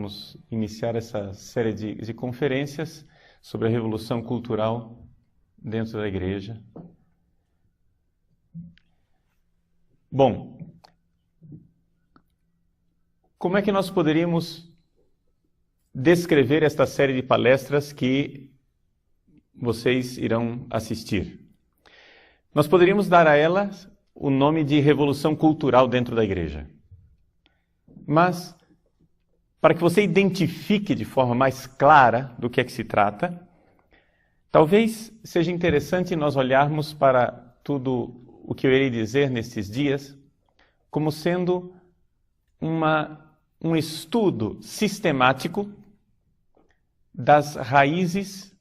vamos iniciar essa série de conferências sobre a revolução cultural dentro da igreja. Bom, como é que nós poderíamos descrever esta série de palestras que vocês irão assistir? Nós poderíamos dar a elas o nome de revolução cultural dentro da igreja. Mas, para que você identifique de forma mais clara do que é que se trata, talvez seja interessante nós olharmos para tudo o que eu irei dizer nestes dias como sendo um estudo sistemático das raízes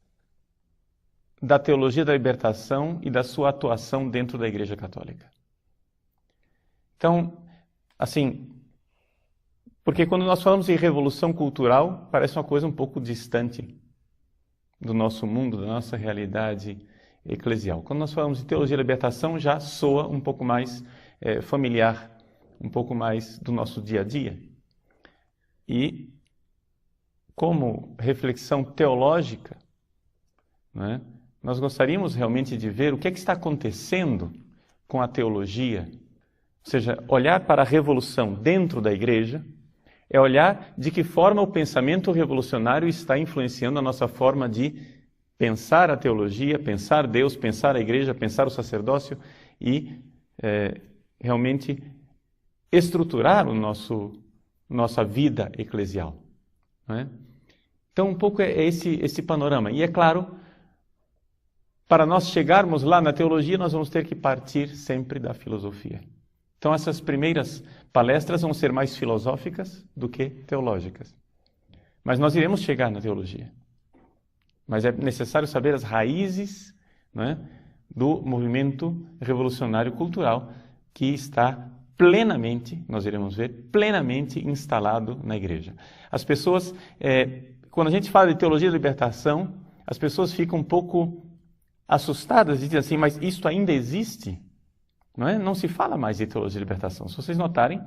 da teologia da libertação e da sua atuação dentro da Igreja Católica. Então, assim, porque quando nós falamos em revolução cultural, parece uma coisa um pouco distante do nosso mundo, da nossa realidade eclesial. Quando nós falamos de teologia da libertação, já soa um pouco mais familiar, um pouco mais do nosso dia a dia. E, como reflexão teológica, né, nós gostaríamos realmente de ver o que é que está acontecendo com a teologia. Ou seja, olhar para a revolução dentro da igreja é olhar de que forma o pensamento revolucionário está influenciando a nossa forma de pensar a teologia, pensar Deus, pensar a igreja, pensar o sacerdócio e realmente estruturar nossa vida eclesial. Não é? Então, um pouco é esse panorama. E é claro, para nós chegarmos lá na teologia, nós vamos ter que partir sempre da filosofia. Então, essas primeiras palestras vão ser mais filosóficas do que teológicas. Mas nós iremos chegar na teologia. Mas é necessário saber as raízes, não é, do movimento revolucionário cultural que está plenamente, nós iremos ver, plenamente instalado na igreja. As pessoas, quando a gente fala de teologia da libertação, as pessoas ficam um pouco assustadas e dizem assim, mas isto ainda existe? Não é? Não se fala mais de teologia da libertação. Se vocês notarem,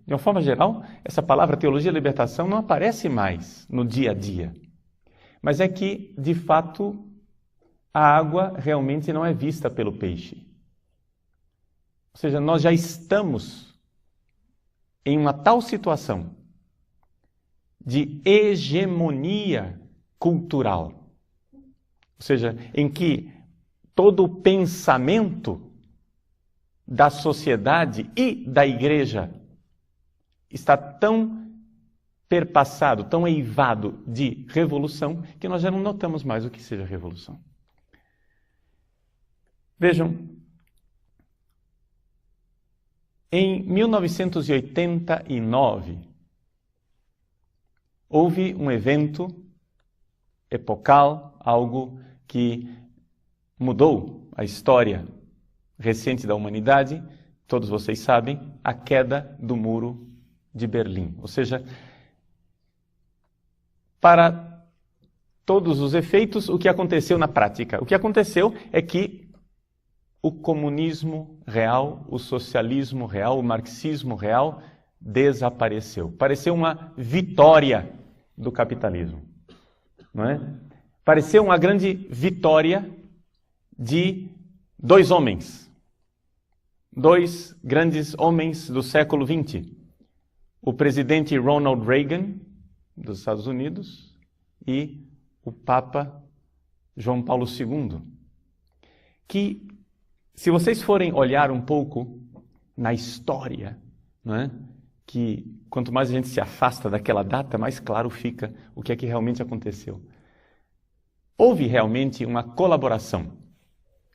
de uma forma geral, essa palavra teologia da libertação não aparece mais no dia a dia. Mas é que, de fato, a água realmente não é vista pelo peixe. Ou seja, nós já estamos em uma tal situação de hegemonia cultural. Ou seja, em que todo o pensamento da sociedade e da igreja está tão perpassado, tão eivado de revolução, que nós já não notamos mais o que seja revolução. Vejam, em 1989, houve um evento epocal, algo que mudou a história recente da humanidade. Todos vocês sabem, a queda do Muro de Berlim. Ou seja, para todos os efeitos, o que aconteceu na prática? O que aconteceu é que o comunismo real, o socialismo real, o marxismo real desapareceu. Pareceu uma vitória do capitalismo. Não é? Pareceu uma grande vitória de dois homens. Dois grandes homens do século XX. O presidente Ronald Reagan, dos Estados Unidos, e o Papa João Paulo II. Que, se vocês forem olhar um pouco na história, não é? Que quanto mais a gente se afasta daquela data, mais claro fica o que é que realmente aconteceu. Houve realmente uma colaboração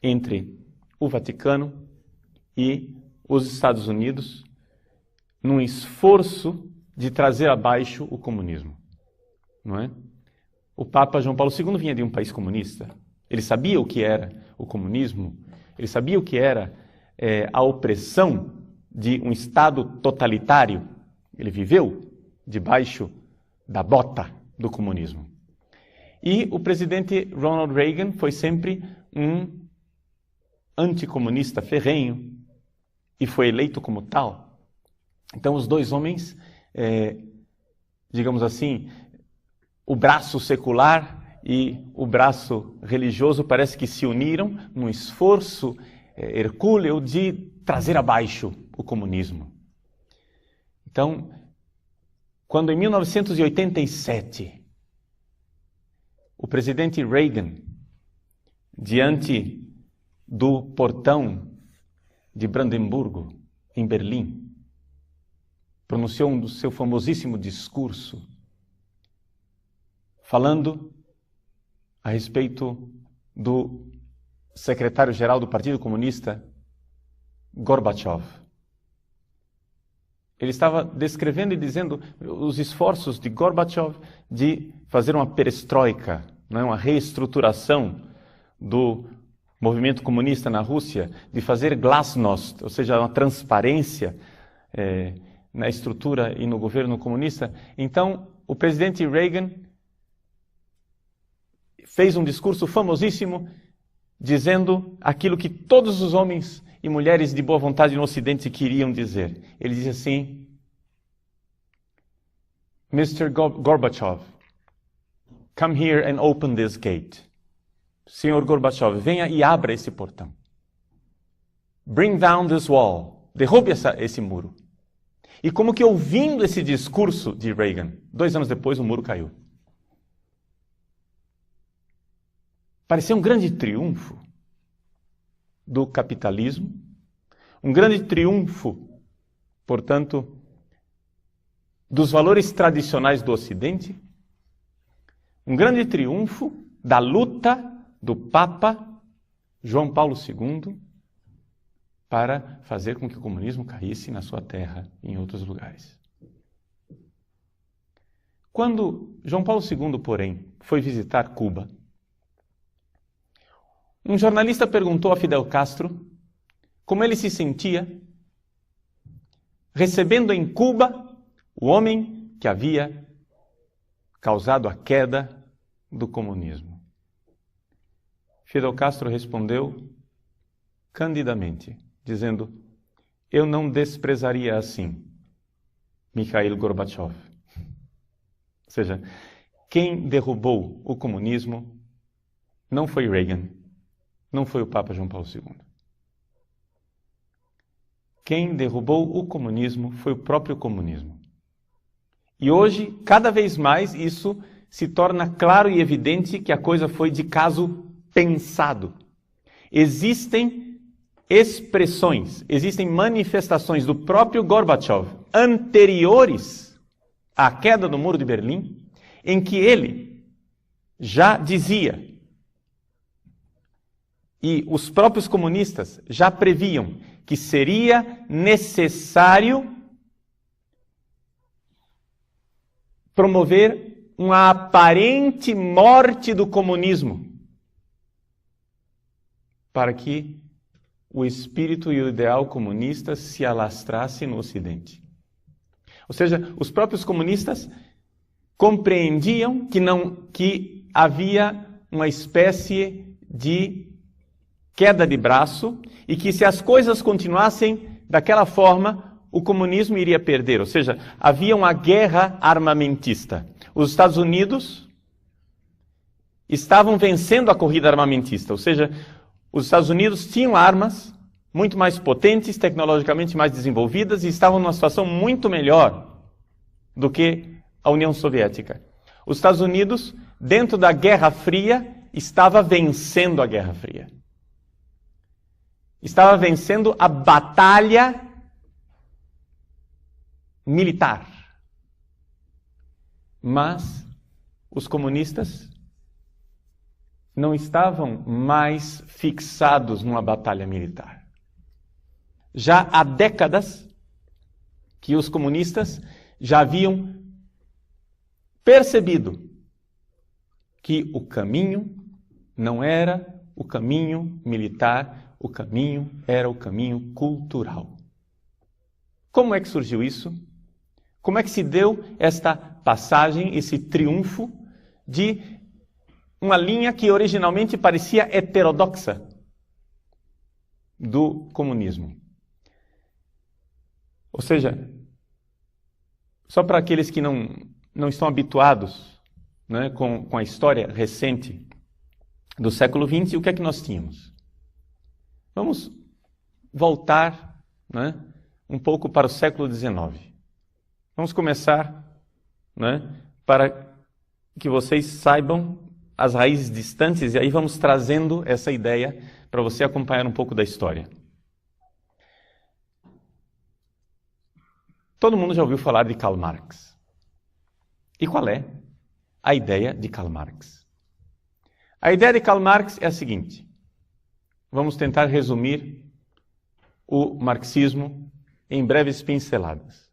entre o Vaticano e os Estados Unidos num esforço de trazer abaixo o comunismo. Não é? O Papa João Paulo II vinha de um país comunista. Ele sabia o que era o comunismo, ele sabia o que era a opressão de um Estado totalitário. Ele viveu debaixo da bota do comunismo. E o presidente Ronald Reagan foi sempre um anticomunista ferrenho e foi eleito como tal. Então os dois homens digamos assim, o braço secular e o braço religioso parece que se uniram num esforço hercúleo de trazer abaixo o comunismo. Então, quando em 1987 o presidente Reagan, diante do portão de Brandemburgo, em Berlim, pronunciou um seu famosíssimo discurso, falando a respeito do secretário-geral do Partido Comunista, Gorbachev. Ele estava descrevendo e dizendo os esforços de Gorbachev de fazer uma perestroika, uma reestruturação do movimento comunista na Rússia, de fazer glasnost, ou seja, uma transparência na estrutura e no governo comunista. Então, o presidente Reagan fez um discurso famosíssimo dizendo aquilo que todos os homens e mulheres de boa vontade no Ocidente queriam dizer. Ele diz assim: Mr. Gorbachev, come here and open this gate. Senhor Gorbachev, venha e abra esse portão. Bring down this wall. Derrube esse muro. E como que ouvindo esse discurso de Reagan, 2 anos depois o muro caiu. Parecia um grande triunfo do capitalismo, um grande triunfo, portanto, dos valores tradicionais do Ocidente, um grande triunfo da luta do Papa João Paulo II para fazer com que o comunismo caísse na sua terra e em outros lugares. Quando João Paulo II, porém, foi visitar Cuba, um jornalista perguntou a Fidel Castro como ele se sentia recebendo em Cuba o homem que havia causado a queda do comunismo. Fidel Castro respondeu candidamente, dizendo: eu não desprezaria assim Mikhail Gorbachev. Ou seja, quem derrubou o comunismo não foi Reagan, não foi o Papa João Paulo II. Quem derrubou o comunismo foi o próprio comunismo. E hoje, cada vez mais, isso se torna claro e evidente que a coisa foi de caso pensado. Existem expressões, existem manifestações do próprio Gorbachev anteriores à queda do Muro de Berlim, em que ele já dizia, e os próprios comunistas já previam, que seria necessário promover uma aparente morte do comunismo para que o espírito e o ideal comunista se alastrasse no Ocidente. Ou seja, os próprios comunistas compreendiam que havia uma espécie de queda de braço e que se as coisas continuassem daquela forma, o comunismo iria perder. Ou seja, havia uma guerra armamentista. Os Estados Unidos estavam vencendo a corrida armamentista. Ou seja, os Estados Unidos tinham armas muito mais potentes, tecnologicamente mais desenvolvidas e estavam numa situação muito melhor do que a União Soviética. Os Estados Unidos, dentro da Guerra Fria, estava vencendo a Guerra Fria. Estava vencendo a batalha militar. Mas os comunistas não estavam mais fixados numa batalha militar. Já há décadas que os comunistas já haviam percebido que o caminho não era o caminho militar, o caminho era o caminho cultural. Como é que surgiu isso? Como é que se deu esta passagem, esse triunfo de uma linha que originalmente parecia heterodoxa do comunismo? Ou seja, só para aqueles que não não estão habituados, né, com a história recente do século XX, o que é que nós tínhamos? Vamos voltar, né, um pouco para o século XIX. Vamos começar, né, para que vocês saibam as raízes distantes, e aí vamos trazendo essa ideia para você acompanhar um pouco da história. Todo mundo já ouviu falar de Karl Marx. E qual é a ideia de Karl Marx? A ideia de Karl Marx é a seguinte. Vamos tentar resumir o marxismo em breves pinceladas.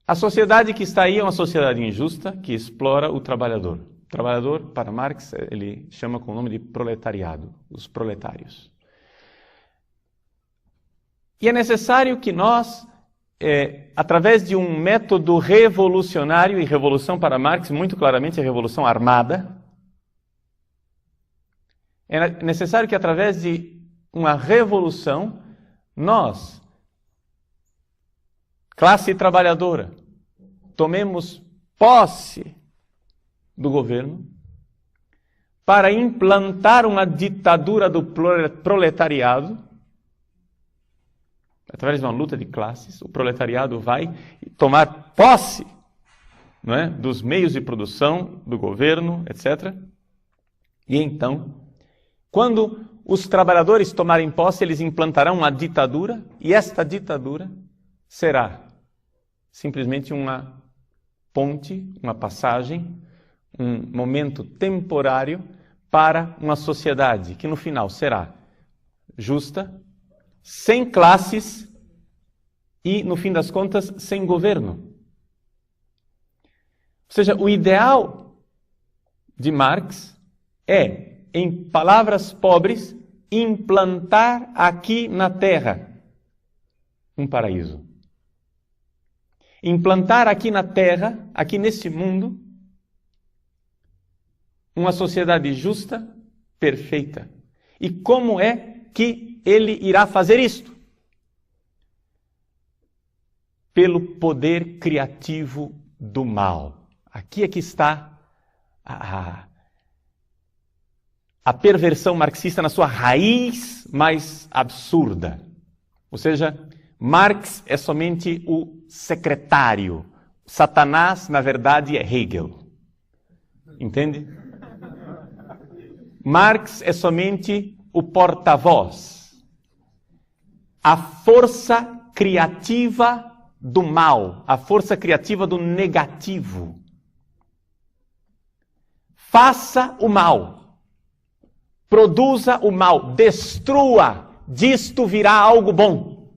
A sociedade que está aí é uma sociedade injusta que explora o trabalhador. O trabalhador, para Marx, ele chama com o nome de proletariado, os proletários. E é necessário que nós, através de um método revolucionário, e revolução para Marx, muito claramente, é revolução armada, é necessário que através de uma revolução, nós, classe trabalhadora, tomemos posse do governo para implantar uma ditadura do proletariado. Através de uma luta de classes, o proletariado vai tomar posse, não é, dos meios de produção, do governo, etc. E então, quando os trabalhadores tomarem posse, eles implantarão uma ditadura, e esta ditadura será simplesmente uma ponte, uma passagem, um momento temporário para uma sociedade que no final será justa, sem classes e, no fim das contas, sem governo. Ou seja, o ideal de Marx é, em palavras pobres, implantar aqui na Terra um paraíso. Implantar aqui na Terra, aqui nesse mundo, uma sociedade justa, perfeita. E como é que ele irá fazer isto? Pelo poder criativo do mal. Aqui é que está a perversão marxista na sua raiz mais absurda. Ou seja, Marx é somente o secretário. Satanás, na verdade, é Hegel. Entende? Marx é somente o porta-voz. A força criativa do mal, a força criativa do negativo. Faça o mal. Produza o mal. Destrua. Disto virá algo bom.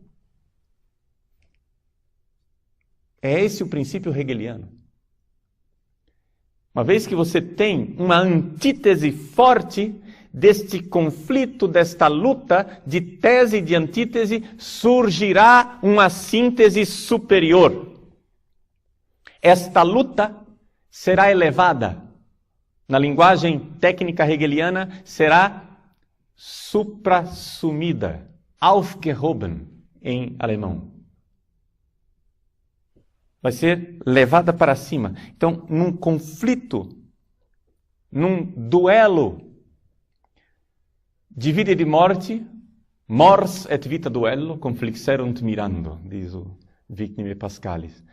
É esse o princípio hegeliano. Uma vez que você tem uma antítese forte deste conflito, desta luta de tese e de antítese, surgirá uma síntese superior. Esta luta será elevada. Na linguagem técnica hegeliana, será suprassumida, aufgehoben em alemão. Vai ser levada para cima. Então, num conflito, num duelo de vida e de morte, mors et vita duello, conflixerunt mirando, diz o Victime Pascalis.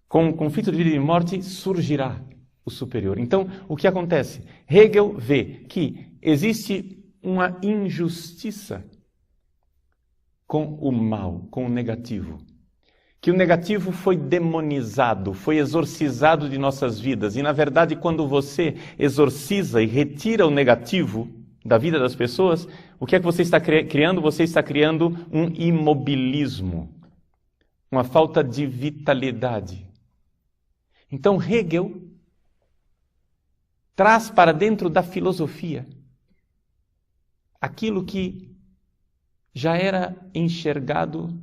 Com o conflito de vida e de morte surgirá o superior. Então, o que acontece? Hegel vê que existe uma injustiça com o mal, com o negativo. Que o negativo foi demonizado, foi exorcizado de nossas vidas. E, na verdade, quando você exorciza e retira o negativo da vida das pessoas, o que é que você está criando? Você está criando um imobilismo, uma falta de vitalidade. Então, Hegel traz para dentro da filosofia aquilo que já era enxergado,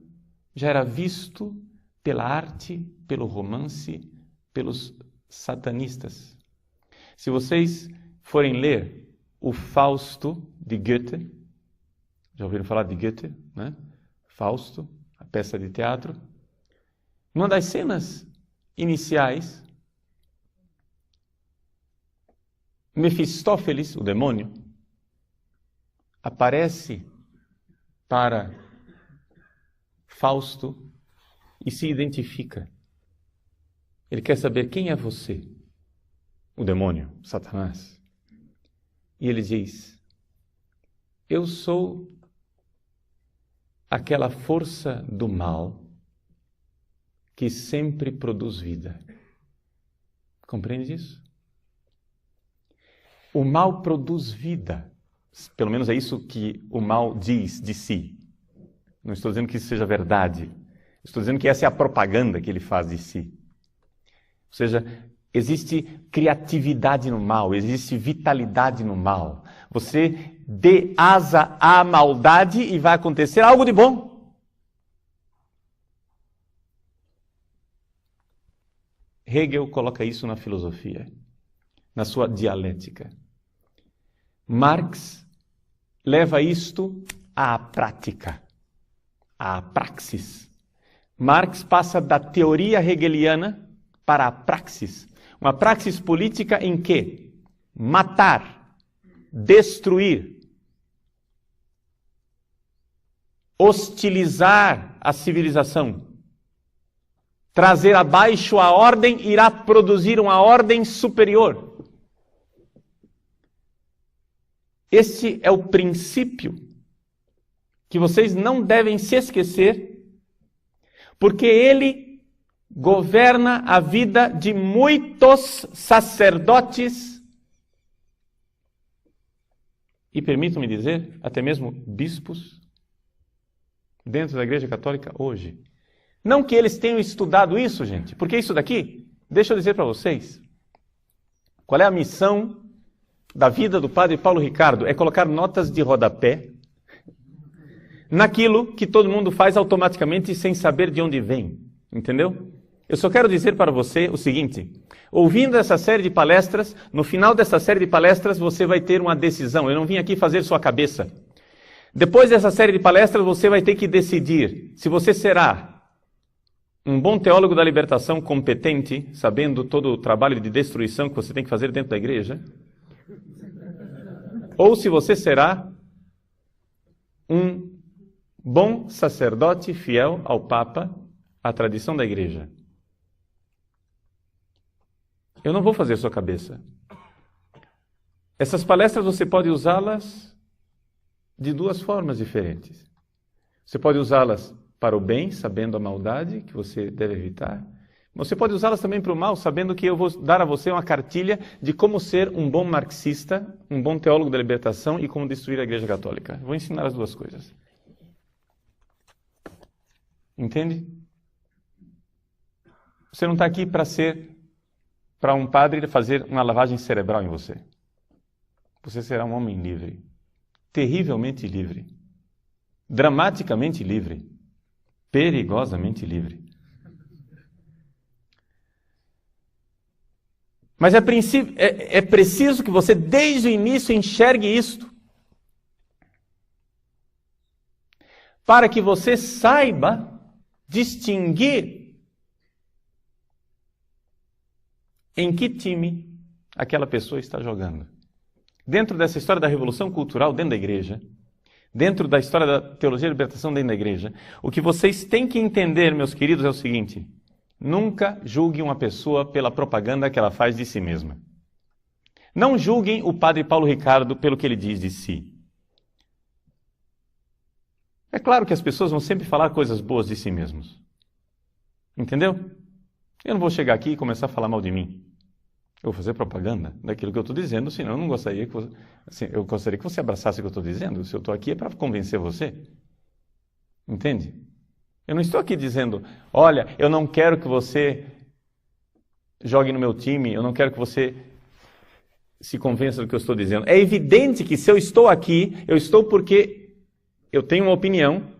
já era visto pela arte, pelo romance, pelos satanistas. Se vocês forem ler o Fausto de Goethe, já ouviram falar de Goethe, né? Fausto, a peça de teatro. Uma das cenas iniciais, Mefistófeles, o demônio, aparece para Fausto e se identifica. Ele quer saber quem é você, o demônio, Satanás. E ele diz: eu sou aquela força do mal que sempre produz vida. Compreende isso? O mal produz vida. Pelo menos é isso que o mal diz de si. Não estou dizendo que isso seja verdade. Estou dizendo que essa é a propaganda que ele faz de si. Ou seja, existe criatividade no mal, existe vitalidade no mal. Você dê asa à maldade e vai acontecer algo de bom. Hegel coloca isso na filosofia, na sua dialética. Marx leva isto à prática, à praxis. Marx passa da teoria hegeliana para a praxis. Uma praxis política em que matar, destruir, hostilizar a civilização, trazer abaixo a ordem, irá produzir uma ordem superior. Este é o princípio que vocês não devem se esquecer, porque ele governa a vida de muitos sacerdotes e, permitam-me dizer, até mesmo bispos dentro da Igreja Católica hoje. Não que eles tenham estudado isso, gente, porque isso daqui, deixa eu dizer para vocês, qual é a missão da vida do Padre Paulo Ricardo? É colocar notas de rodapé naquilo que todo mundo faz automaticamente sem saber de onde vem, entendeu? Eu só quero dizer para você o seguinte: ouvindo essa série de palestras, no final dessa série de palestras você vai ter uma decisão. Eu não vim aqui fazer sua cabeça. Depois dessa série de palestras você vai ter que decidir se você será um bom teólogo da libertação competente, sabendo todo o trabalho de destruição que você tem que fazer dentro da igreja, ou se você será um bom sacerdote fiel ao Papa, à tradição da igreja. Eu não vou fazer sua cabeça. Essas palestras você pode usá-las de duas formas diferentes. Você pode usá-las para o bem, sabendo a maldade que você deve evitar. Você pode usá-las também para o mal, sabendo que eu vou dar a você uma cartilha de como ser um bom marxista, um bom teólogo da libertação e como destruir a Igreja Católica. Vou ensinar as duas coisas. Entende? Você não está aqui para um padre fazer uma lavagem cerebral em você. Você será um homem livre, terrivelmente livre, dramaticamente livre, perigosamente livre. Mas é preciso que você, desde o início, enxergue isto, para que você saiba distinguir em que time aquela pessoa está jogando. Dentro dessa história da revolução cultural dentro da igreja, dentro da história da teologia da libertação dentro da igreja, o que vocês têm que entender, meus queridos, é o seguinte: nunca julguem uma pessoa pela propaganda que ela faz de si mesma. Não julguem o Padre Paulo Ricardo pelo que ele diz de si. É claro que as pessoas vão sempre falar coisas boas de si mesmos. Entendeu? Eu não vou chegar aqui e começar a falar mal de mim. Eu vou fazer propaganda daquilo que eu estou dizendo, senão eu não gostaria que você, eu gostaria que você abraçasse o que eu estou dizendo. Se eu estou aqui é para convencer você. Entende? Eu não estou aqui dizendo, olha, eu não quero que você jogue no meu time, eu não quero que você se convença do que eu estou dizendo. É evidente que se eu estou aqui, eu estou porque eu tenho uma opinião,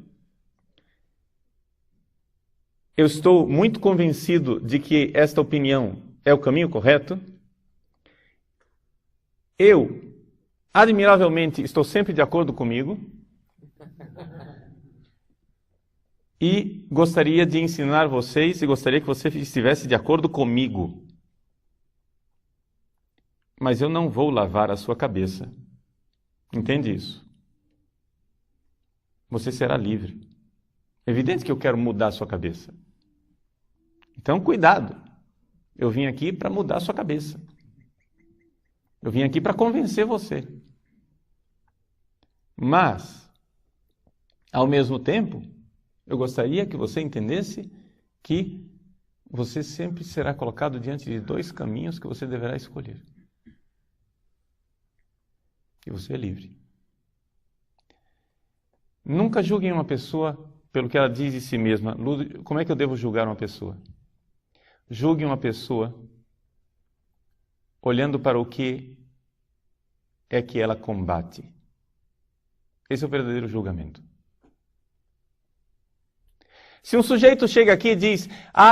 eu estou muito convencido de que esta opinião é o caminho correto. Eu, admiravelmente, estou sempre de acordo comigo. e gostaria de ensinar vocês e gostaria que você estivesse de acordo comigo. Mas eu não vou lavar a sua cabeça. Entende isso? Você será livre. É evidente que eu quero mudar a sua cabeça. Então, cuidado. Eu vim aqui para mudar a sua cabeça. Eu vim aqui para convencer você. Mas, ao mesmo tempo, eu gostaria que você entendesse que você sempre será colocado diante de dois caminhos que você deverá escolher. E você é livre. Nunca julguem uma pessoa pelo que ela diz de si mesma. Como é que eu devo julgar uma pessoa? Julgue uma pessoa olhando para o que é que ela combate. Esse é o verdadeiro julgamento. Se um sujeito chega aqui e diz: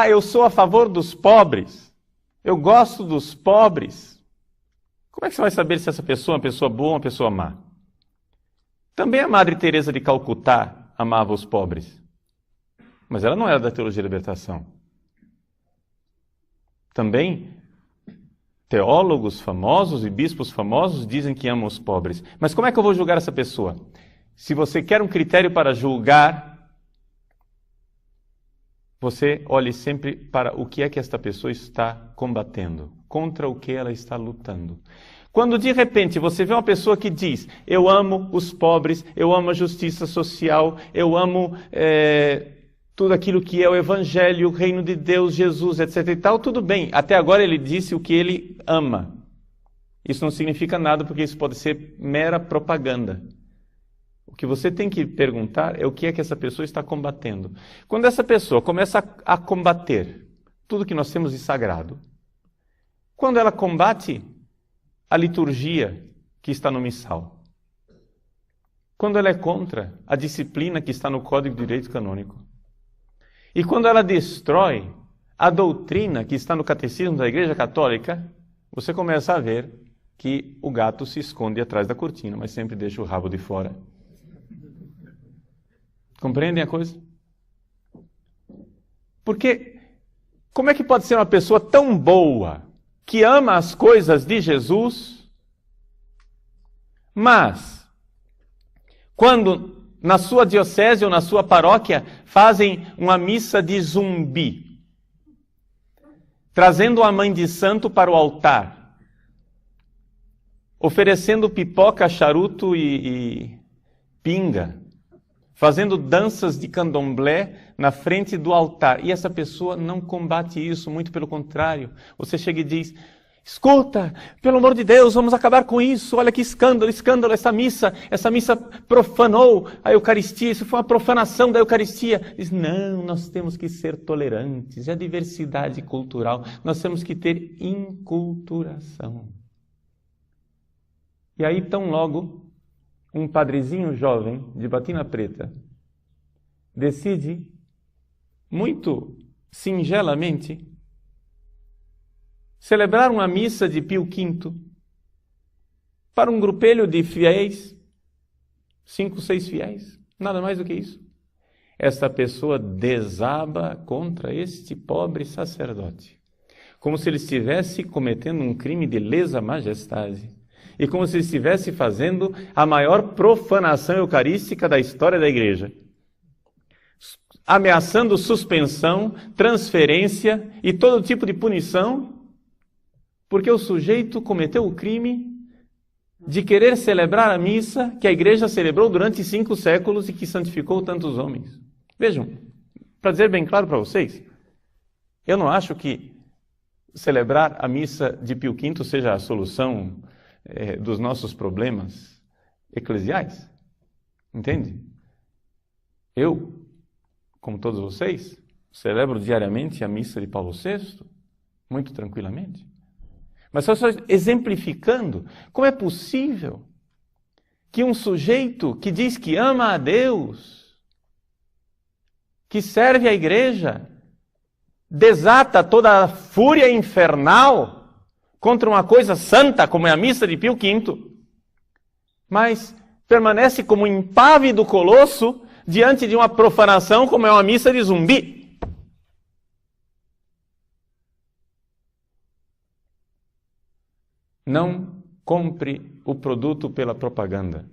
eu sou a favor dos pobres, eu gosto dos pobres, como é que você vai saber se essa pessoa é uma pessoa boa ou uma pessoa má? Também a Madre Teresa de Calcutá amava os pobres, mas ela não era da teologia da libertação. Também teólogos famosos e bispos famosos dizem que amam os pobres. Mas como é que eu vou julgar essa pessoa? Se você quer um critério para julgar, você olhe sempre para o que é que esta pessoa está combatendo, contra o que ela está lutando. Quando de repente você vê uma pessoa que diz: eu amo os pobres, eu amo a justiça social, eu amo tudo aquilo que é o Evangelho, o Reino de Deus, Jesus, etc. e tal, tudo bem. Até agora ele disse o que ele ama. Isso não significa nada, porque isso pode ser mera propaganda. O que você tem que perguntar é o que é que essa pessoa está combatendo. Quando essa pessoa começa a combater tudo que nós temos de sagrado, quando ela combate a liturgia que está no missal, quando ela é contra a disciplina que está no Código de Direito Canônico, e quando ela destrói a doutrina que está no Catecismo da Igreja Católica, você começa a ver que o gato se esconde atrás da cortina, mas sempre deixa o rabo de fora. Compreendem a coisa? Porque como é que pode ser uma pessoa tão boa, que ama as coisas de Jesus, mas quando na sua diocese ou na sua paróquia fazem uma missa de zumbi, trazendo a mãe de santo para o altar, oferecendo pipoca, charuto e pinga, fazendo danças de candomblé na frente do altar. E essa pessoa não combate isso, muito pelo contrário. Você chega e diz: escuta, pelo amor de Deus, vamos acabar com isso. Olha que escândalo, escândalo, essa missa profanou a Eucaristia, isso foi uma profanação da Eucaristia. Diz: não, nós temos que ser tolerantes, é a diversidade cultural, nós temos que ter inculturação. E aí, tão logo, um padrezinho jovem, de batina preta, decide, muito singelamente, celebrar uma missa de Pio V para um grupelho de fiéis, 5, 6 fiéis, nada mais do que isso. Esta pessoa desaba contra este pobre sacerdote, como se ele estivesse cometendo um crime de lesa majestade, e como se estivesse fazendo a maior profanação eucarística da história da igreja, ameaçando suspensão, transferência e todo tipo de punição, porque o sujeito cometeu o crime de querer celebrar a missa que a igreja celebrou durante 5 séculos e que santificou tantos homens. Vejam, para dizer bem claro para vocês, eu não acho que celebrar a missa de Pio V seja a solução dos nossos problemas eclesiais. Entende? Eu, como todos vocês, celebro diariamente a missa de Paulo VI, muito tranquilamente. Mas só exemplificando como é possível que um sujeito que diz que ama a Deus, que serve a igreja, desata toda a fúria infernal contra uma coisa santa como é a missa de Pio V, mas permanece como impávido colosso diante de uma profanação como é uma missa de zumbi. Não compre o produto pela propaganda.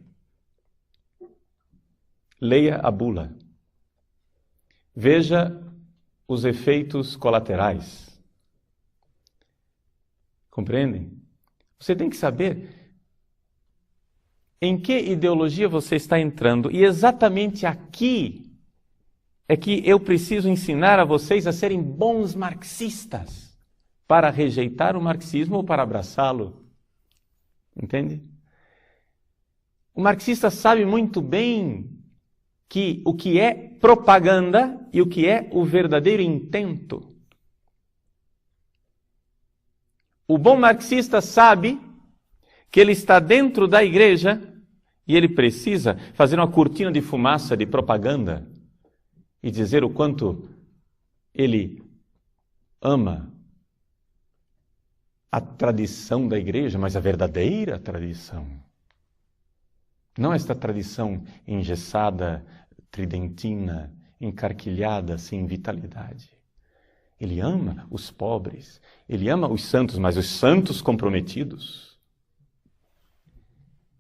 Leia a bula. Veja os efeitos colaterais. Compreendem? Você tem que saber em que ideologia você está entrando. E exatamente aqui é que eu preciso ensinar a vocês a serem bons marxistas para rejeitar o marxismo ou para abraçá-lo. Entende? O marxista sabe muito bem que o que é propaganda e o que é o verdadeiro intento. O bom marxista sabe que ele está dentro da igreja e ele precisa fazer uma cortina de fumaça de propaganda e dizer o quanto ele ama a tradição da igreja, mas a verdadeira tradição. Não esta tradição engessada, tridentina, encarquilhada, sem vitalidade. Ele ama os pobres, ele ama os santos, mas os santos comprometidos.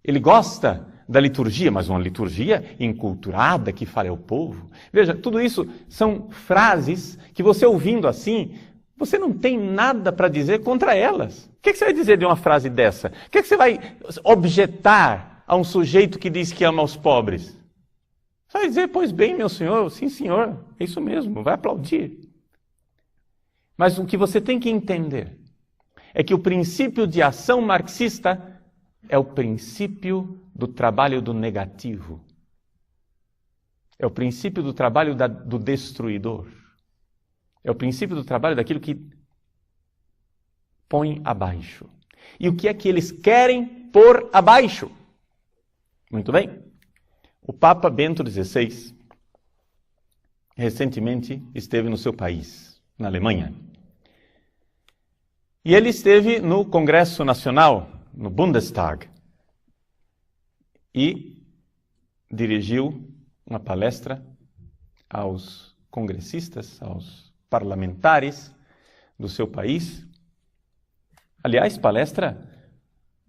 Ele gosta da liturgia, mas uma liturgia enculturada que fale ao povo. Veja, tudo isso são frases que você ouvindo assim, você não tem nada para dizer contra elas. O que você vai dizer de uma frase dessa? O que você vai objetar a um sujeito que diz que ama os pobres? Você vai dizer, pois bem, meu senhor, sim senhor, é isso mesmo, vai aplaudir. Mas o que você tem que entender é que o princípio de ação marxista é o princípio do trabalho do negativo. É o princípio do trabalho do destruidor. É o princípio do trabalho daquilo que põe abaixo. E o que é que eles querem pôr abaixo? Muito bem. O Papa Bento XVI recentemente esteve no seu país, na Alemanha. E ele esteve no Congresso Nacional, no Bundestag, e dirigiu uma palestra aos congressistas, aos parlamentares do seu país. Aliás, palestra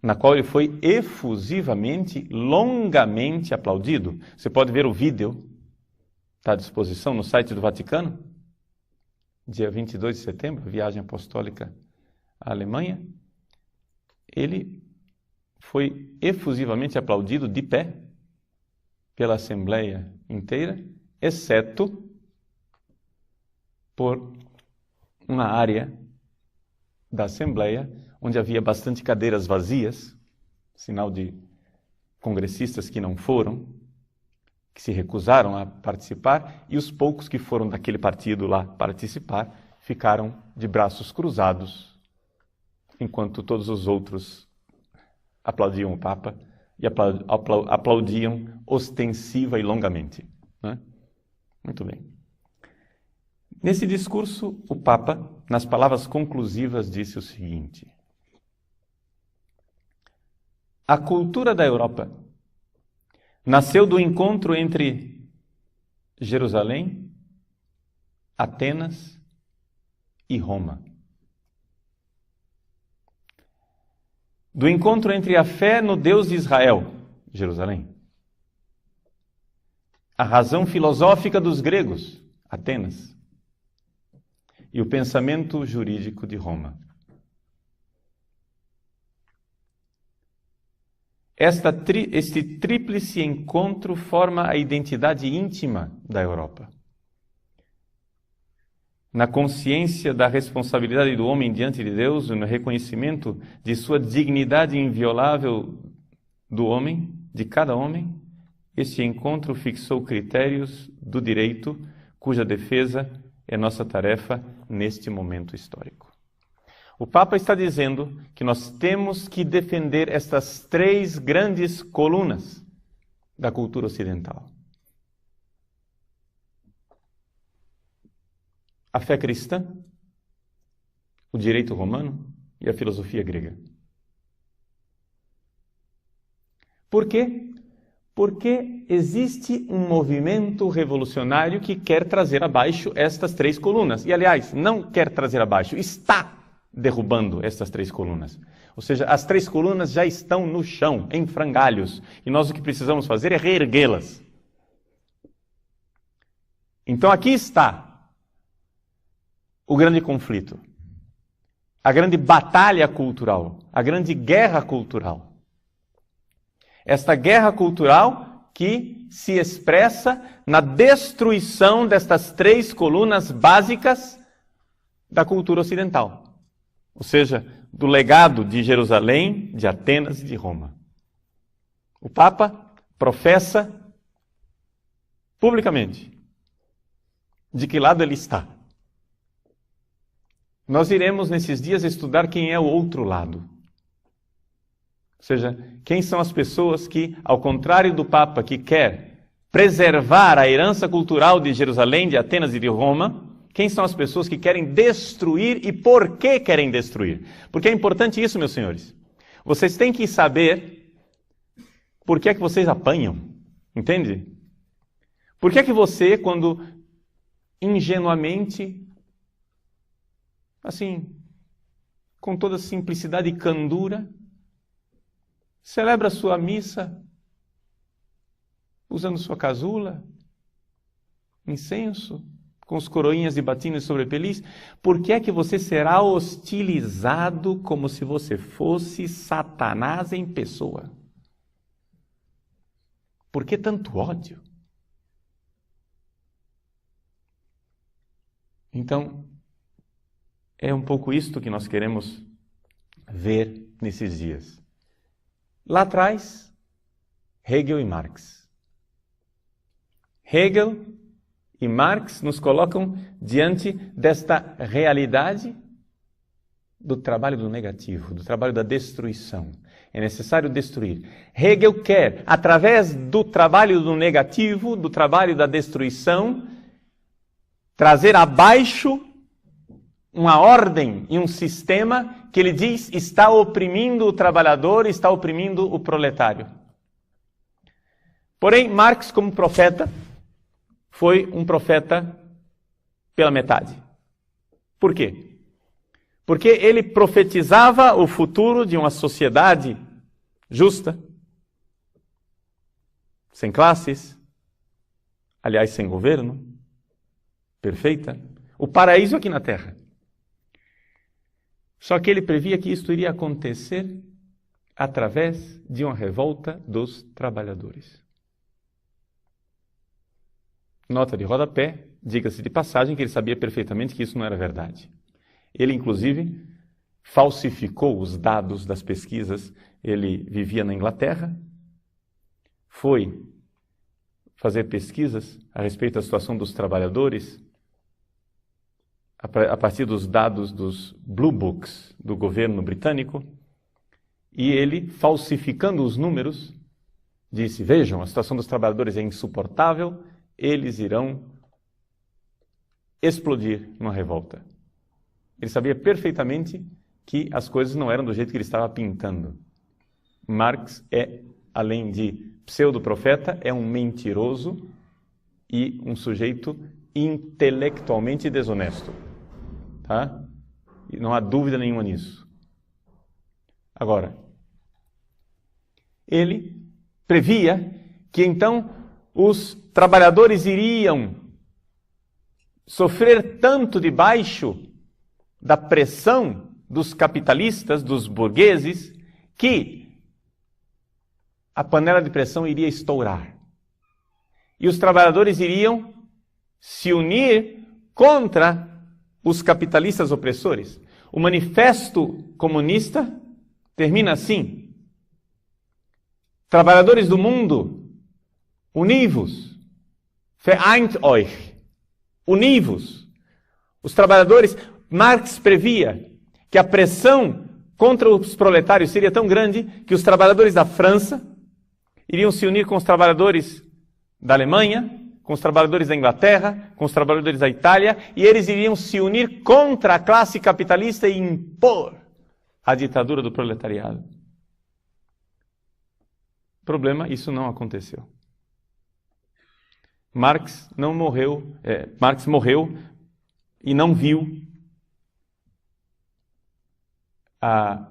na qual ele foi efusivamente, longamente aplaudido. Você pode ver o vídeo, está à disposição no site do Vaticano, dia 22 de setembro, viagem apostólica à Alemanha. Ele foi efusivamente aplaudido de pé pela Assembleia inteira, exceto por uma área da Assembleia onde havia bastante cadeiras vazias, sinal de congressistas que não foram, que se recusaram a participar, e os poucos que foram daquele partido lá participar ficaram de braços cruzados, enquanto todos os outros aplaudiam o Papa e aplaudiam ostensiva e longamente. Né? Muito bem. Nesse discurso, o Papa, nas palavras conclusivas, disse o seguinte: a cultura da Europa nasceu do encontro entre Jerusalém, Atenas e Roma. Do encontro entre a fé no Deus de Israel, Jerusalém, a razão filosófica dos gregos, Atenas, e o pensamento jurídico de Roma. Este tríplice encontro forma a identidade íntima da Europa. Na consciência da responsabilidade do homem diante de Deus e no reconhecimento de sua dignidade inviolável do homem, de cada homem, este encontro fixou critérios do direito, cuja defesa é nossa tarefa neste momento histórico. O Papa está dizendo que nós temos que defender estas três grandes colunas da cultura ocidental: a fé cristã, o direito romano e a filosofia grega. Por quê? Porque existe um movimento revolucionário que quer trazer abaixo estas 3 colunas. E, aliás, não quer trazer abaixo, está derrubando estas 3 colunas. Ou seja, as 3 colunas já estão no chão, em frangalhos. E nós o que precisamos fazer é reerguê-las. Então aqui está o grande conflito. A grande batalha cultural. A grande guerra cultural. Esta guerra cultural que se expressa na destruição destas 3 colunas básicas da cultura ocidental. Ou seja, do legado de Jerusalém, de Atenas e de Roma. O Papa professa publicamente de que lado ele está. Nós iremos nesses dias estudar quem é o outro lado. Ou seja, quem são as pessoas que, ao contrário do Papa, que quer preservar a herança cultural de Jerusalém, de Atenas e de Roma, quem são as pessoas que querem destruir e por que querem destruir? Porque é importante isso, meus senhores. Vocês têm que saber por que é que vocês apanham, entende? Por que é que você, quando ingenuamente, assim, com toda simplicidade e candura, celebra sua missa usando sua casula, incenso, com os coroinhas de batina sobre feliz, por que é que você será hostilizado como se você fosse Satanás em pessoa? Por que tanto ódio? Então, é um pouco isto que nós queremos ver nesses dias. Lá atrás, Hegel e Marx. Hegel e Marx nos colocam diante desta realidade do trabalho do negativo, do trabalho da destruição. É necessário destruir. Hegel quer, através do trabalho do negativo, do trabalho da destruição, trazer abaixo uma ordem e um sistema que ele diz está oprimindo o trabalhador, está oprimindo o proletário. Porém, Marx, como profeta, foi um profeta pela metade. Por quê? Porque ele profetizava o futuro de uma sociedade justa, sem classes, aliás, sem governo, perfeita, o paraíso aqui na Terra. Só que ele previa que isto iria acontecer através de uma revolta dos trabalhadores. Nota de rodapé, diga-se de passagem que ele sabia perfeitamente que isso não era verdade. Ele, inclusive, falsificou os dados das pesquisas. Ele vivia na Inglaterra, foi fazer pesquisas a respeito da situação dos trabalhadores a partir dos dados dos Blue Books do governo britânico, e ele, falsificando os números, disse, vejam, a situação dos trabalhadores é insuportável, eles irão explodir numa revolta. Ele sabia perfeitamente que as coisas não eram do jeito que ele estava pintando. Marx é, além de pseudo-profeta, é um mentiroso e um sujeito intelectualmente desonesto. Tá? E não há dúvida nenhuma nisso. Agora, ele previa que então os trabalhadores iriam sofrer tanto debaixo da pressão dos capitalistas, dos burgueses, que a panela de pressão iria estourar. E os trabalhadores iriam se unir contra os capitalistas opressores. O manifesto comunista termina assim: trabalhadores do mundo, univos, vereint euch, univos. Os trabalhadores, Marx previa que a pressão contra os proletários seria tão grande que os trabalhadores da França iriam se unir com os trabalhadores da Alemanha, com os trabalhadores da Inglaterra, com os trabalhadores da Itália, e eles iriam se unir contra a classe capitalista e impor a ditadura do proletariado. Problema, isso não aconteceu. Marx morreu e não viu a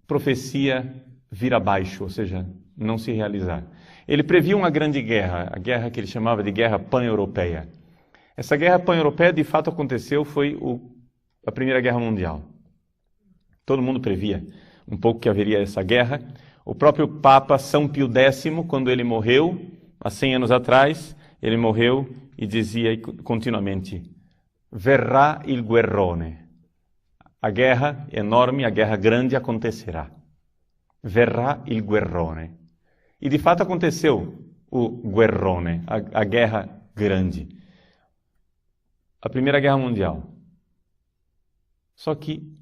profecia vir abaixo, ou seja, não se realizar. Ele previu uma grande guerra, a guerra que ele chamava de guerra pan-europeia. Essa guerra pan-europeia de fato aconteceu, foi a Primeira Guerra Mundial. Todo mundo previa um pouco que haveria essa guerra. O próprio Papa São Pio X, quando ele morreu, há 100 anos atrás, ele morreu e dizia continuamente: verrà il guerrone. A guerra enorme, a guerra grande acontecerá. Verrà il guerrone. E de fato aconteceu o guerrone, a guerra grande. A Primeira Guerra Mundial. Só que,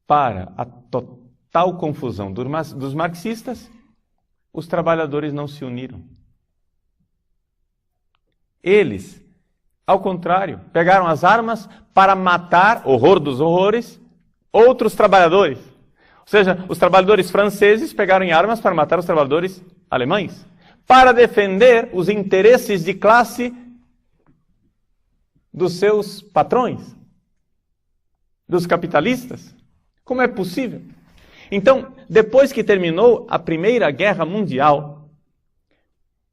para a total confusão dos marxistas, os trabalhadores não se uniram. Eles, ao contrário, pegaram as armas para matar, horror dos horrores, outros trabalhadores. Ou seja, os trabalhadores franceses pegaram armas para matar os trabalhadores alemães, para defender os interesses de classe dos seus patrões, dos capitalistas. Como é possível? Então, depois que terminou a Primeira Guerra Mundial,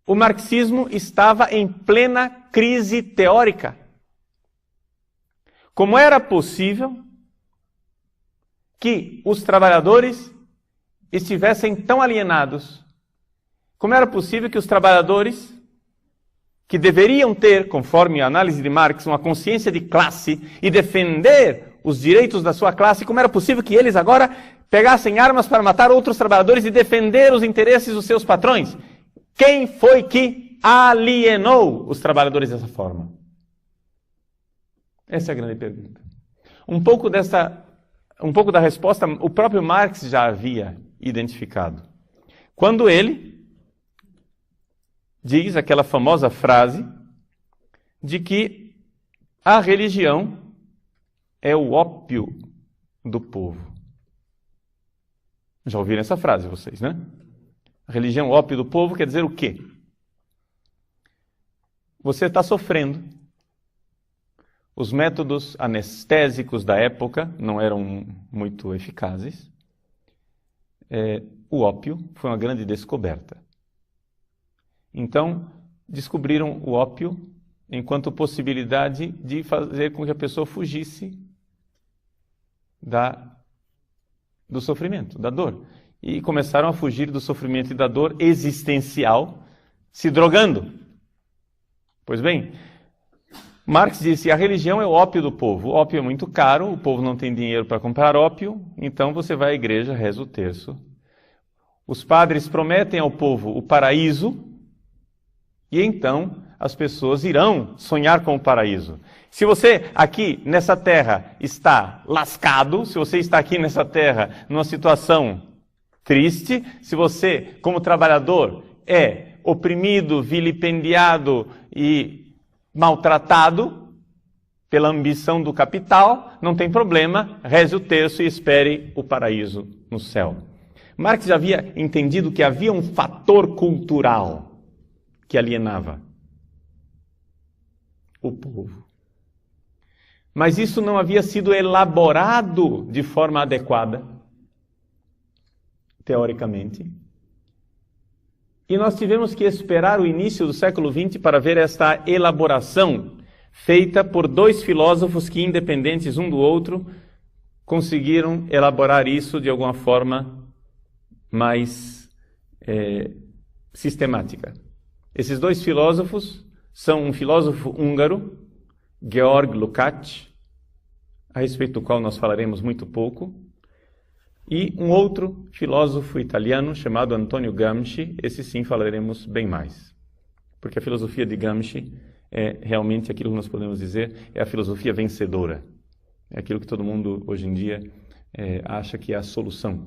o marxismo estava em plena crise teórica. Como era possível que os trabalhadores estivessem tão alienados? Como era possível que os trabalhadores, que deveriam ter, conforme a análise de Marx, uma consciência de classe e defender os direitos da sua classe, como era possível que eles agora pegassem armas para matar outros trabalhadores e defender os interesses dos seus patrões? Quem foi que alienou os trabalhadores dessa forma? Essa é a grande pergunta. Um pouco da resposta o próprio Marx já havia identificado. Quando ele diz aquela famosa frase de que a religião é o ópio do povo. Já ouviram essa frase vocês, né? A religião é o ópio do povo quer dizer o quê? Você está sofrendo. Os métodos anestésicos da época não eram muito eficazes. O ópio foi uma grande descoberta. Então, descobriram o ópio enquanto possibilidade de fazer com que a pessoa fugisse do sofrimento, da dor. E começaram a fugir do sofrimento e da dor existencial, se drogando. Pois bem, Marx disse, a religião é o ópio do povo. O ópio é muito caro, o povo não tem dinheiro para comprar ópio, então você vai à igreja, reza o terço. Os padres prometem ao povo o paraíso, e então as pessoas irão sonhar com o paraíso. Se você aqui nessa terra está lascado, se você está aqui nessa terra numa situação triste, se você, como trabalhador, é oprimido, vilipendiado e maltratado pela ambição do capital, não tem problema, reze o terço e espere o paraíso no céu. Marx já havia entendido que havia um fator cultural que alienava o povo. Mas isso não havia sido elaborado de forma adequada, teoricamente. E nós tivemos que esperar o início do século XX para ver esta elaboração feita por dois filósofos que, independentes um do outro, conseguiram elaborar isso de alguma forma mais sistemática. Esses dois filósofos são um filósofo húngaro, Georg Lukács, a respeito do qual nós falaremos muito pouco, e um outro filósofo italiano chamado Antonio Gramsci, esse sim falaremos bem mais. Porque a filosofia de Gramsci é realmente aquilo que nós podemos dizer, é a filosofia vencedora. É aquilo que todo mundo hoje em dia acha que é a solução.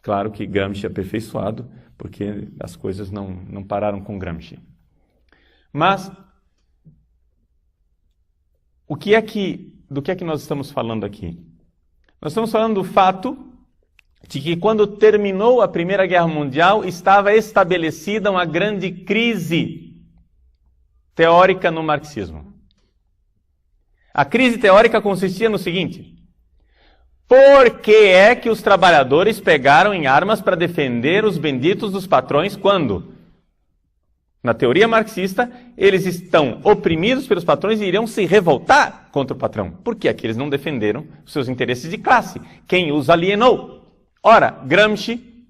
Claro que Gramsci é aperfeiçoado, porque as coisas não pararam com Gramsci. Mas, do que é que nós estamos falando aqui? Nós estamos falando do fato de que quando terminou a Primeira Guerra Mundial, estava estabelecida uma grande crise teórica no marxismo. A crise teórica consistia no seguinte: por que é que os trabalhadores pegaram em armas para defender os benditos dos patrões quando, na teoria marxista, eles estão oprimidos pelos patrões e iriam se revoltar contra o patrão? Por que é que eles não defenderam os seus interesses de classe? Quem os alienou? Ora, Gramsci,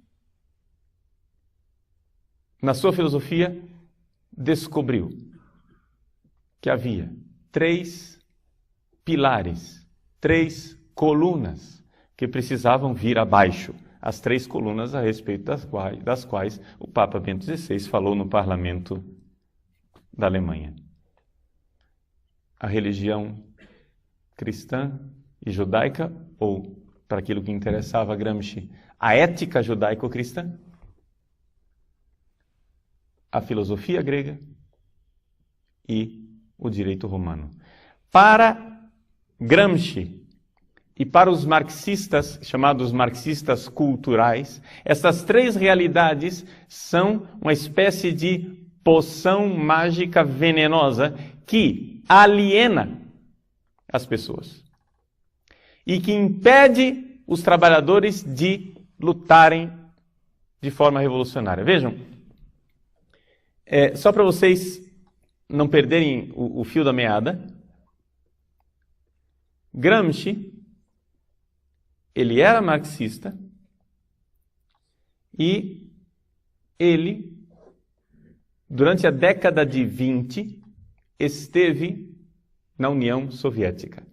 na sua filosofia, descobriu que havia 3 pilares, 3 colunas que precisavam vir abaixo. As 3 colunas a respeito das quais o Papa Bento XVI falou no parlamento da Alemanha. A religião cristã e judaica, ou, para aquilo que interessava a Gramsci, a ética judaico-cristã, a filosofia grega e o direito romano. Para Gramsci e para os marxistas, chamados marxistas culturais, essas 3 realidades são uma espécie de poção mágica venenosa que aliena as pessoas e que impede os trabalhadores de lutarem de forma revolucionária. Vejam, só para vocês não perderem o fio da meada, Gramsci, ele era marxista e ele, durante a década de 20, esteve na União Soviética.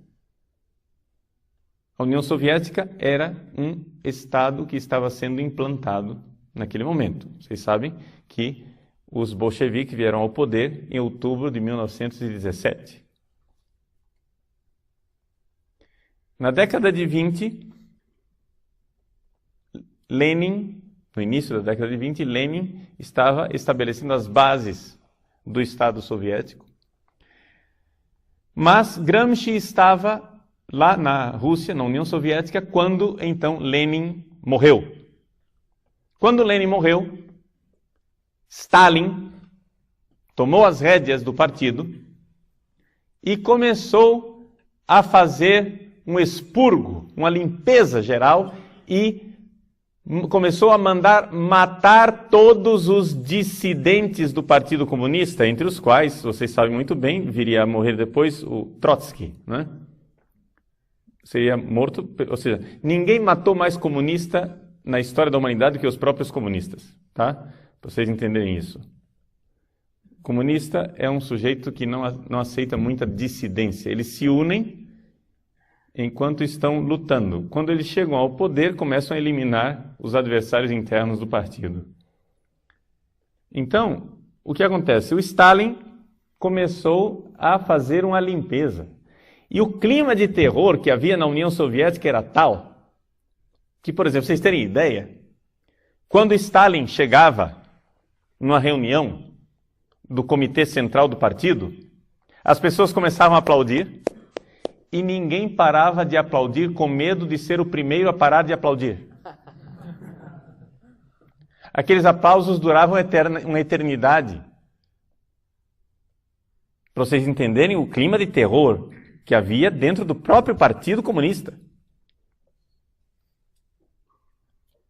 A União Soviética era um Estado que estava sendo implantado naquele momento. Vocês sabem que os bolcheviques vieram ao poder em outubro de 1917. Na década de 20, Lenin, no início da década de 20, Lenin estava estabelecendo as bases do Estado soviético. Mas Gramsci estava lá na Rússia, na União Soviética, quando então Lenin morreu. Quando Lenin morreu, Stalin tomou as rédeas do partido e começou a fazer um expurgo, uma limpeza geral, e começou a mandar matar todos os dissidentes do Partido Comunista, entre os quais, vocês sabem muito bem, viria a morrer depois o Trotsky, né? Seria morto, ou seja, ninguém matou mais comunista na história da humanidade do que os próprios comunistas, tá? Para vocês entenderem isso. Comunista é um sujeito que não aceita muita dissidência. Eles se unem enquanto estão lutando. Quando eles chegam ao poder, começam a eliminar os adversários internos do partido. Então, o que acontece? O Stalin começou a fazer uma limpeza. E o clima de terror que havia na União Soviética era tal que, por exemplo, vocês terem ideia, quando Stalin chegava numa reunião do Comitê Central do Partido, as pessoas começavam a aplaudir e ninguém parava de aplaudir com medo de ser o primeiro a parar de aplaudir. Aqueles aplausos duravam uma eternidade. Para vocês entenderem o clima de terror que havia dentro do próprio Partido Comunista.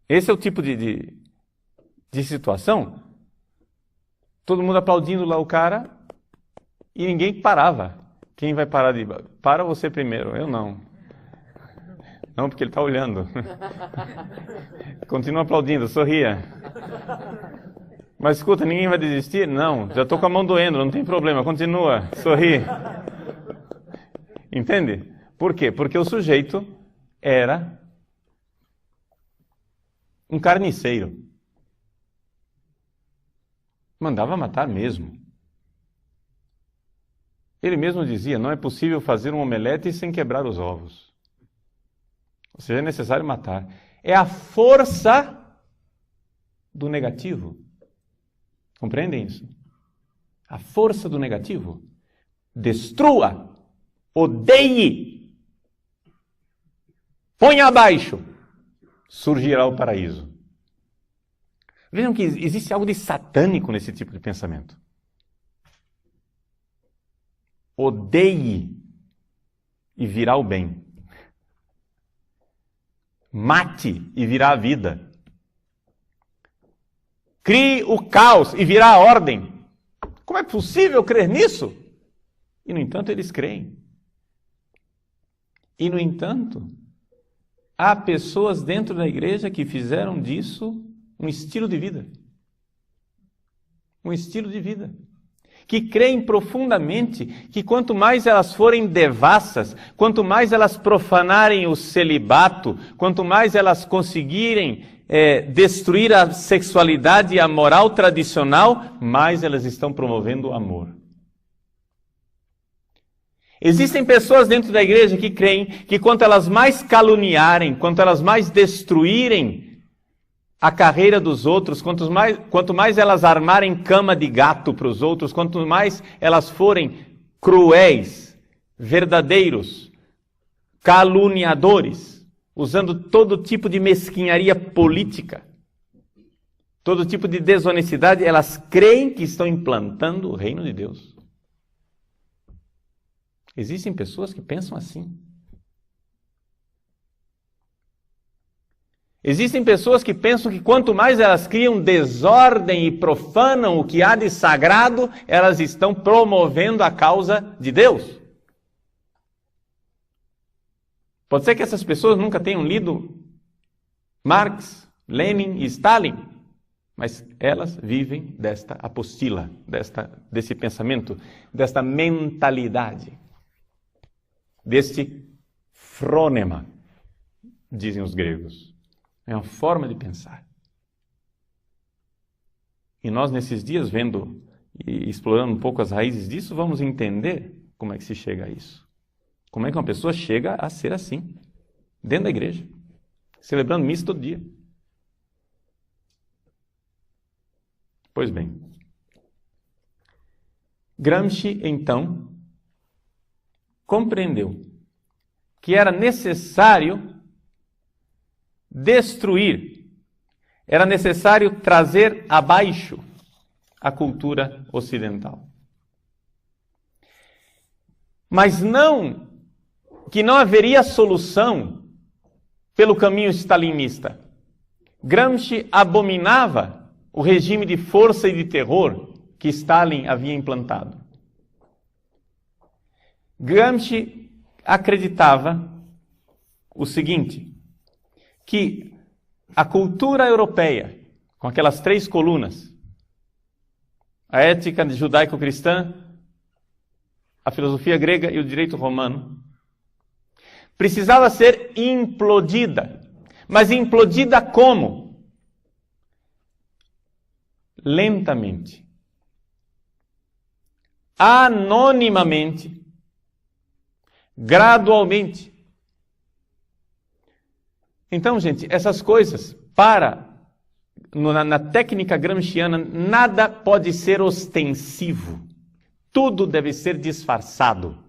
Esse é o tipo de situação. Todo mundo aplaudindo lá o cara e ninguém parava. Quem vai parar de... Para você primeiro, eu não. Não, porque ele está olhando. Continua aplaudindo, sorria. Mas escuta, ninguém vai desistir? Não, já estou com a mão doendo, não tem problema, continua, sorri. Entende? Por quê? Porque o sujeito era um carniceiro. Mandava matar mesmo. Ele mesmo dizia, não é possível fazer um omelete sem quebrar os ovos. Ou seja, é necessário matar. É a força do negativo. Compreendem isso? A força do negativo. Destrua, odeie, ponha abaixo. surgirá o paraíso. Vejam que existe algo de satânico nesse tipo de pensamento. Odeie e virá o bem. Mate e virá a vida. Crie o caos e virá a ordem. Como é possível crer nisso? E, no entanto, eles creem. E, no entanto, há pessoas dentro da igreja que fizeram disso um estilo de vida. Um estilo de vida. Que creem profundamente que quanto mais elas forem devassas, quanto mais elas profanarem o celibato, quanto mais elas conseguirem destruir a sexualidade e a moral tradicional, mais elas estão promovendo o amor. Existem pessoas dentro da igreja que creem que quanto elas mais caluniarem, quanto elas mais destruírem a carreira dos outros, quanto mais elas armarem cama de gato para os outros, quanto mais elas forem cruéis, verdadeiros, caluniadores, usando todo tipo de mesquinharia política, todo tipo de desonestidade, elas creem que estão implantando o reino de Deus. Existem pessoas que pensam assim. Existem pessoas que pensam que quanto mais elas criam desordem e profanam o que há de sagrado, elas estão promovendo a causa de Deus. Pode ser que essas pessoas nunca tenham lido Marx, Lenin e Stalin, mas elas vivem desta apostila, desse pensamento, desta mentalidade, deste frônema, dizem os gregos. É uma forma de pensar. E nós, nesses dias, vendo e explorando um pouco as raízes disso, vamos entender como é que se chega a isso. Como é que uma pessoa chega a ser assim, dentro da igreja, celebrando missa todo dia. Pois bem, Gramsci, então, compreendeu que era necessário destruir, era necessário trazer abaixo a cultura ocidental. Mas não que não haveria solução pelo caminho stalinista. Gramsci abominava o regime de força e de terror que Stalin havia implantado. Gramsci acreditava o seguinte, que a cultura europeia, com aquelas 3 colunas, a ética judaico-cristã, a filosofia grega e o direito romano, precisava ser implodida. Mas implodida como? Lentamente. Anonimamente. Gradualmente. Então, gente, essas coisas, na técnica gramsciana, nada pode ser ostensivo. Tudo deve ser disfarçado.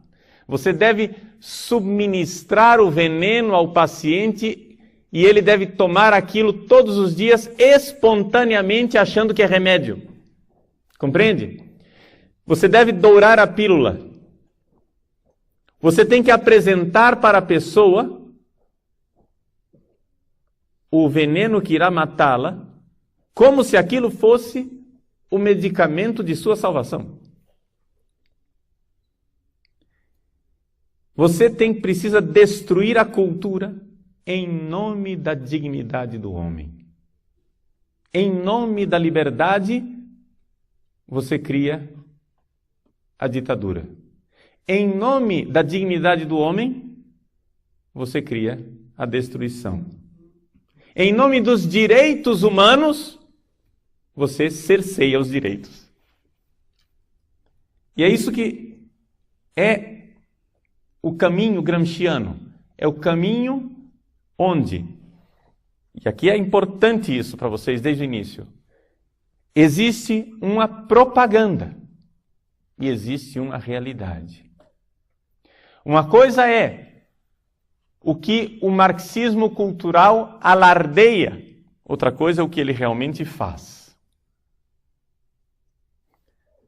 Você deve subministrar o veneno ao paciente e ele deve tomar aquilo todos os dias espontaneamente achando que é remédio. Compreende? Você deve dourar a pílula. Você tem que apresentar para a pessoa o veneno que irá matá-la como se aquilo fosse o medicamento de sua salvação. Você precisa destruir a cultura em nome da dignidade do homem. Em nome da liberdade, você cria a ditadura. Em nome da dignidade do homem, você cria a destruição. Em nome dos direitos humanos, você cerceia os direitos. E é isso que é o caminho gramsciano. É o caminho onde, e aqui é importante isso para vocês desde o início, existe uma propaganda e existe uma realidade. Uma coisa é o que o marxismo cultural alardeia. Outra coisa é o que ele realmente faz.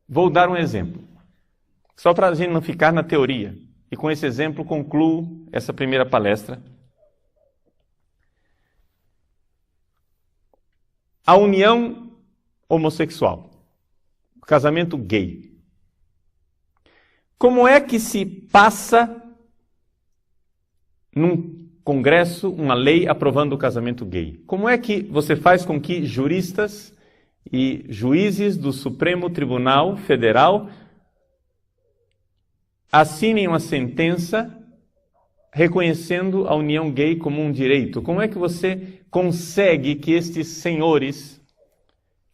Vou dar um exemplo, só para a gente não ficar na teoria. E com esse exemplo concluo essa primeira palestra. A união homossexual, o casamento gay. Como é que se passa num congresso uma lei aprovando o casamento gay? Como é que você faz com que juristas e juízes do Supremo Tribunal Federal assinem uma sentença reconhecendo a união gay como um direito? Como é que você consegue que estes senhores,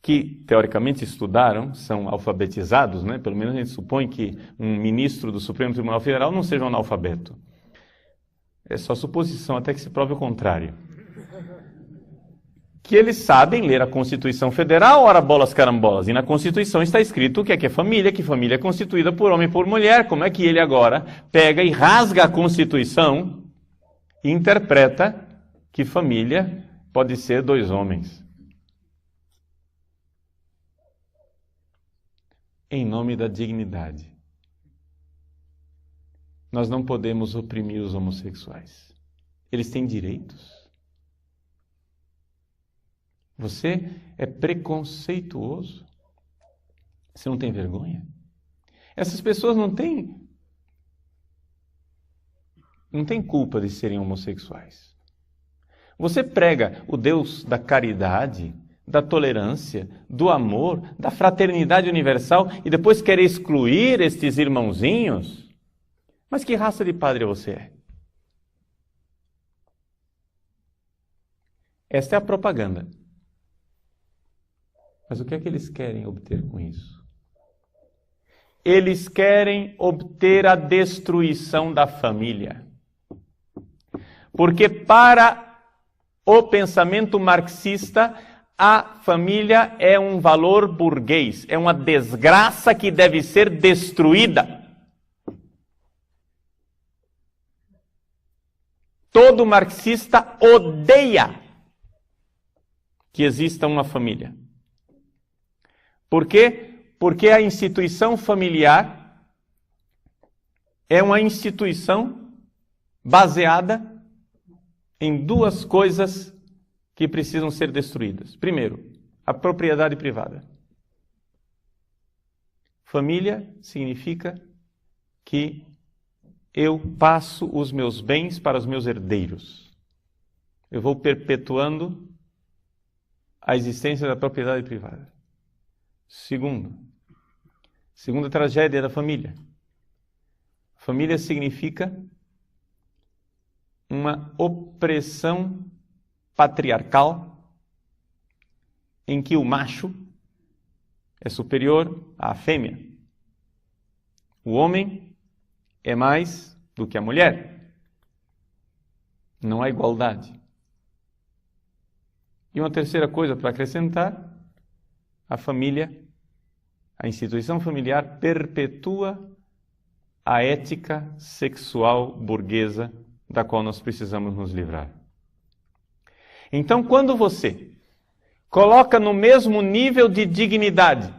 que teoricamente estudaram, são alfabetizados, né? Pelo menos a gente supõe que um ministro do Supremo Tribunal Federal não seja um analfabeto. É só suposição até que se prove o contrário. Que eles sabem ler a Constituição Federal, ora bolas carambolas. E na Constituição está escrito o que é família, que família é constituída por homem e por mulher. Como é que ele agora pega e rasga a Constituição e interpreta que família pode ser 2 homens? Em nome da dignidade. Nós não podemos oprimir os homossexuais. Eles têm direitos. Você é preconceituoso? Você não tem vergonha? Essas pessoas não têm culpa de serem homossexuais. Você prega o Deus da caridade, da tolerância, do amor, da fraternidade universal e depois quer excluir estes irmãozinhos? Mas que raça de padre você é? Esta é a propaganda. Mas o que é que eles querem obter com isso? Eles querem obter a destruição da família. Porque para o pensamento marxista, a família é um valor burguês, é uma desgraça que deve ser destruída. Todo marxista odeia que exista uma família. Por quê? Porque a instituição familiar é uma instituição baseada em 2 coisas que precisam ser destruídas. Primeiro, a propriedade privada. Família significa que eu passo os meus bens para os meus herdeiros. Eu vou perpetuando a existência da propriedade privada. Segunda tragédia da família. Família significa uma opressão patriarcal em que o macho é superior à fêmea. O homem é mais do que a mulher. Não há igualdade. E uma terceira coisa para acrescentar: a família, a instituição familiar perpetua a ética sexual burguesa da qual nós precisamos nos livrar. Então, quando você coloca no mesmo nível de dignidade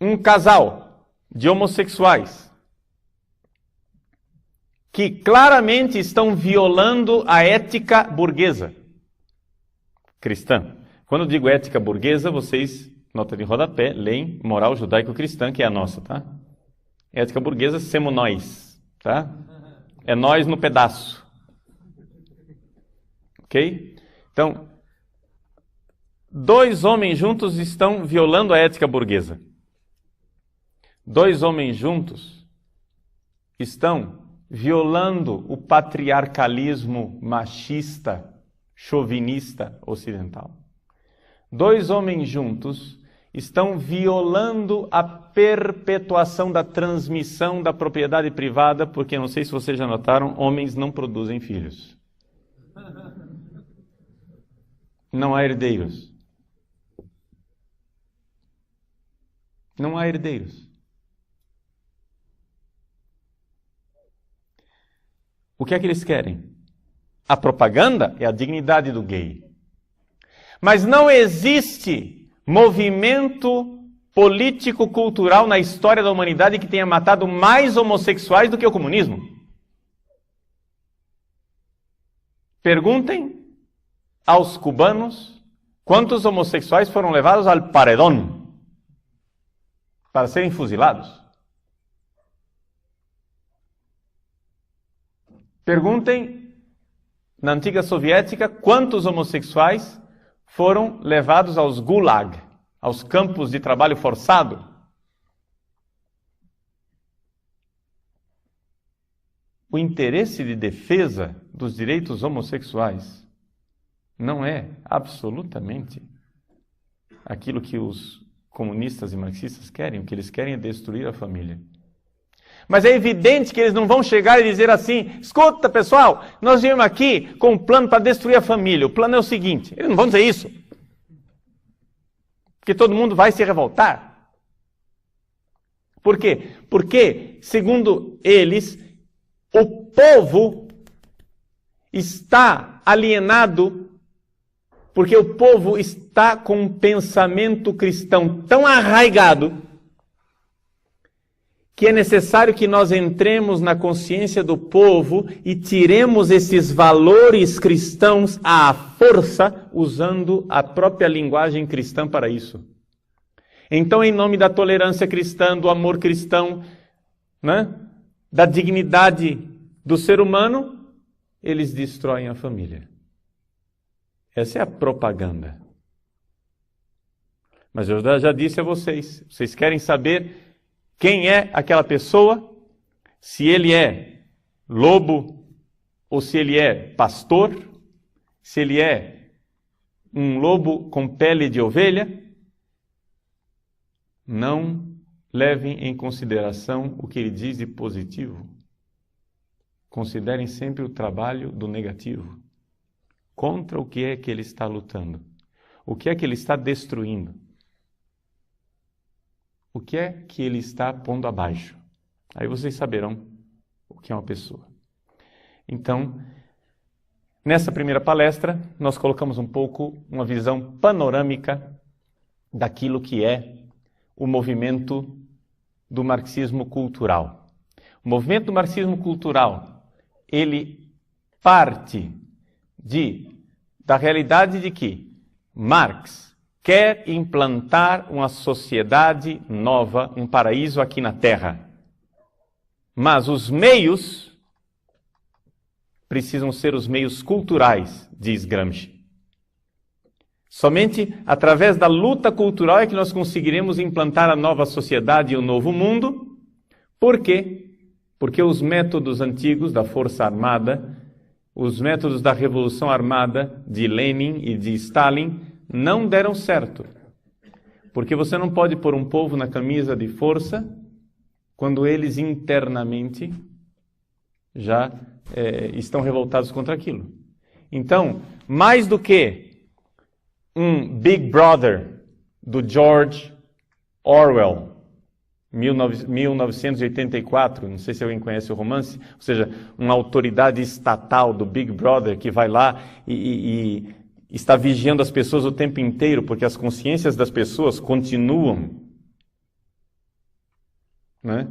um casal de homossexuais que claramente estão violando a ética burguesa cristã. Quando eu digo ética burguesa, vocês, nota de rodapé, leem moral judaico-cristã, que é a nossa, tá? Ética burguesa, semo nós, tá? É nós no pedaço. Ok? Então, 2 homens juntos estão violando a ética burguesa. 2 homens juntos estão violando o patriarcalismo machista, chauvinista ocidental. 2 homens juntos estão violando a perpetuação da transmissão da propriedade privada, porque, não sei se vocês já notaram, homens não produzem filhos. Não há herdeiros. Não há herdeiros. O que é que eles querem? A propaganda é a dignidade do gay. Mas não existe movimento político-cultural na história da humanidade que tenha matado mais homossexuais do que o comunismo. Perguntem aos cubanos quantos homossexuais foram levados ao paredão para serem fuzilados. Perguntem na antiga soviética quantos homossexuais foram levados aos gulag, aos campos de trabalho forçado. O interesse de defesa dos direitos homossexuais não é absolutamente aquilo que os comunistas e marxistas querem. O que eles querem é destruir a família. Mas é evidente que eles não vão chegar e dizer assim: escuta, pessoal, nós viemos aqui com um plano para destruir a família. O plano é o seguinte. Eles não vão dizer isso. Porque todo mundo vai se revoltar. Por quê? Porque, segundo eles, o povo está alienado, porque o povo está com um pensamento cristão tão arraigado que é necessário que nós entremos na consciência do povo e tiremos esses valores cristãos à força, usando a própria linguagem cristã para isso. Então, em nome da tolerância cristã, do amor cristão, né, da dignidade do ser humano, eles destroem a família. Essa é a propaganda. Mas eu já disse a vocês, vocês querem saber quem é aquela pessoa? Se ele é lobo ou se ele é pastor? Se ele é um lobo com pele de ovelha? Não levem em consideração o que ele diz de positivo. Considerem sempre o trabalho do negativo. Contra o que é que ele está lutando? O que é que ele está destruindo? O que é que ele está pondo abaixo? Aí vocês saberão o que é uma pessoa. Então, nessa primeira palestra, nós colocamos um pouco uma visão panorâmica daquilo que é o movimento do marxismo cultural. O movimento do marxismo cultural, ele parte da realidade de que Marx quer implantar uma sociedade nova, um paraíso aqui na Terra. Mas os meios precisam ser os meios culturais, diz Gramsci. Somente através da luta cultural é que nós conseguiremos implantar a nova sociedade e o novo mundo. Por quê? Porque os métodos antigos da Força Armada, os métodos da Revolução Armada de Lenin e de Stalin não deram certo. Porque você não pode pôr um povo na camisa de força quando eles internamente já estão revoltados contra aquilo. Então, mais do que um Big Brother do George Orwell, 1984, não sei se alguém conhece o romance, ou seja, uma autoridade estatal do Big Brother que vai lá e está vigiando as pessoas o tempo inteiro, porque as consciências das pessoas continuam, né,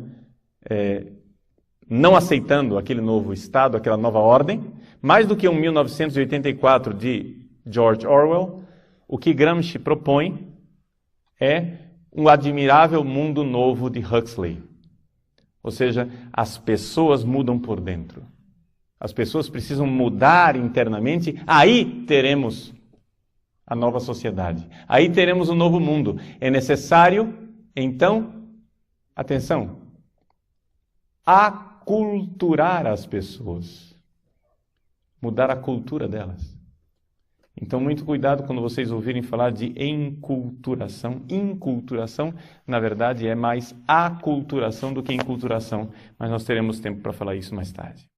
não aceitando aquele novo Estado, aquela nova ordem. Mais do que um 1984 de George Orwell, o que Gramsci propõe é um admirável mundo novo de Huxley. Ou seja, as pessoas mudam por dentro. As pessoas precisam mudar internamente, aí teremos a nova sociedade. Aí teremos um novo mundo. É necessário, então, atenção, aculturar as pessoas. Mudar a cultura delas. Então, muito cuidado quando vocês ouvirem falar de enculturação. Inculturação, na verdade, é mais aculturação do que enculturação. Mas nós teremos tempo para falar isso mais tarde.